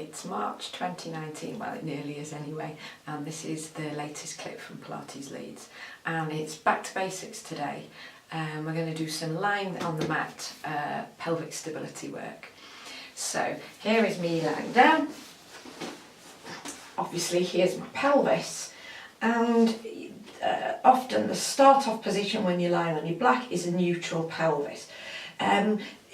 It's March 2019, well it nearly is anyway, and this is the latest clip from Pilates Leeds, and it's back to basics today. We're going to do some lying on the mat pelvic stability work. So here is me lying down. Obviously here's my pelvis, and often the start off position when you're lying on your back is a neutral pelvis.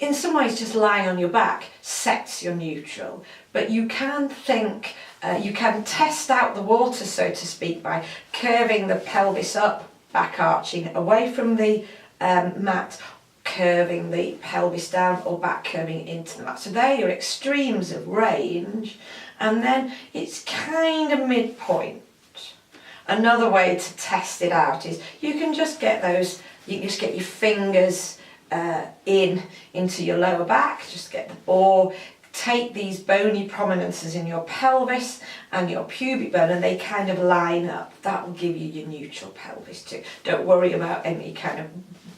In some ways just lying on your back sets your neutral, but you can think, you can test out the water, so to speak, by curving the pelvis up, back arching away from the mat, curving the pelvis down, or back curving into the mat. So there are your extremes of range, and then it's kind of midpoint. Another way to test it out is you can just get those, you can just get your fingers into your lower back, just get the ball, take these bony prominences in your pelvis and your pubic bone, and they kind of line up. That will give you your neutral pelvis too. Don't worry about any kind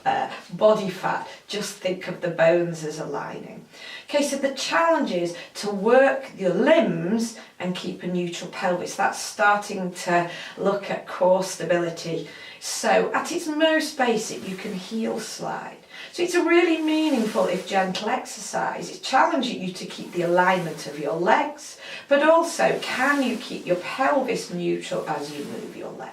of body fat, just think of the bones as aligning. Okay, so the challenge is to work your limbs and keep a neutral pelvis. That's starting to look at core stability. So at its most basic, you can heel slide. So it's a really meaningful, if gentle, exercise. It's challenging you to keep the alignment of your legs, but also can you keep your pelvis neutral as you move your legs.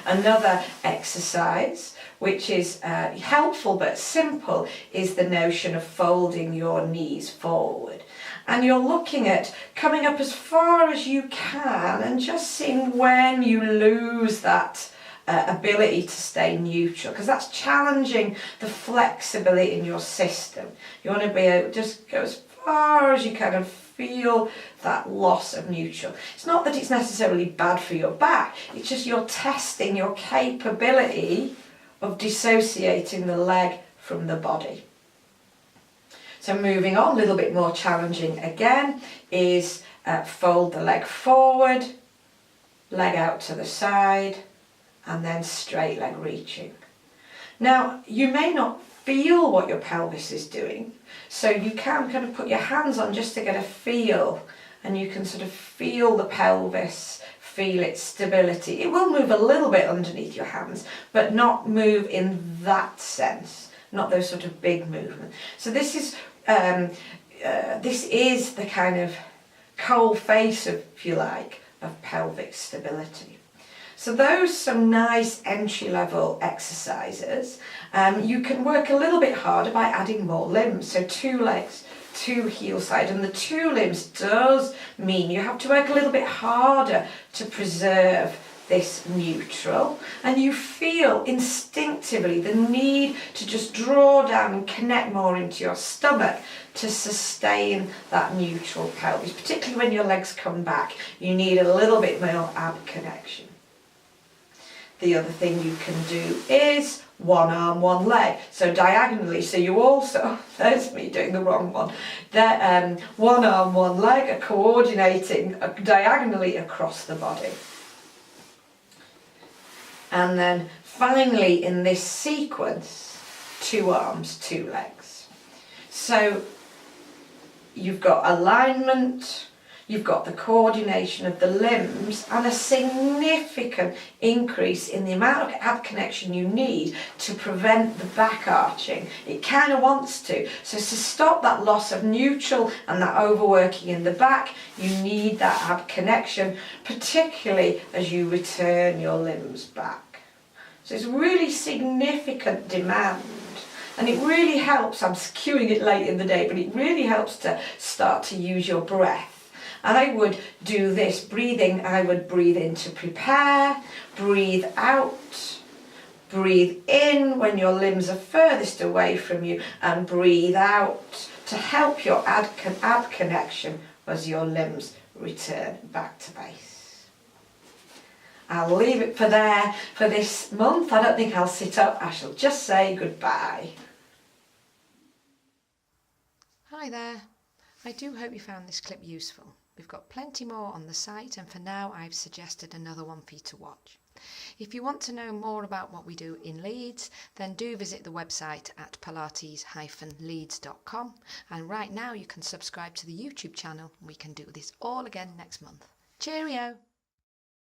Another exercise, which is helpful but simple, is the notion of folding your knees forward. And you're looking at coming up as far as you can and just seeing when you lose that ability to stay neutral, because that's challenging the flexibility in your system. You want to be able to just go as far as you can and feel that loss of neutral. It's not that it's necessarily bad for your back, it's just you're testing your capability of dissociating the leg from the body. So moving on, a little bit more challenging again, is fold the leg forward, leg out to the side, and then straight leg reaching. Now, you may not feel what your pelvis is doing, so you can kind of put your hands on just to get a feel, and you can sort of feel the pelvis, feel its stability. It will move a little bit underneath your hands, but not move in that sense, not those sort of big movements. So this is the kind of cold face, if you like, of pelvic stability. So those some nice entry-level exercises. You can work a little bit harder by adding more limbs. So 2 legs, 2 heel side, and the 2 limbs does mean you have to work a little bit harder to preserve this neutral, and you feel instinctively the need to just draw down and connect more into your stomach to sustain that neutral pelvis. Particularly when your legs come back, you need a little bit more ab connection. The other thing you can do is one arm, one leg. So diagonally, so you also, there's me doing the wrong one. One arm, one leg are coordinating diagonally across the body. And then finally in this sequence, 2 arms, 2 legs. So you've got alignment, you've got the coordination of the limbs, and a significant increase in the amount of ab connection you need to prevent the back arching. It kind of wants to. So to stop that loss of neutral and that overworking in the back, you need that ab connection, particularly as you return your limbs back. So it's really significant demand. And it really helps, I'm skewing it late in the day, but it really helps to start to use your breath. I would do this breathing. I would breathe in to prepare, breathe out, breathe in when your limbs are furthest away from you, and breathe out to help your ab connection as your limbs return back to base. I'll leave it for there for this month. I don't think I'll sit up. I shall just say goodbye. Hi there. I do hope you found this clip useful. We've got plenty more on the site, and for now I've suggested another one for you to watch. If you want to know more about what we do in Leeds, then do visit the website at pilates-leeds.com, and right now you can subscribe to the YouTube channel. We can do this all again next month. Cheerio!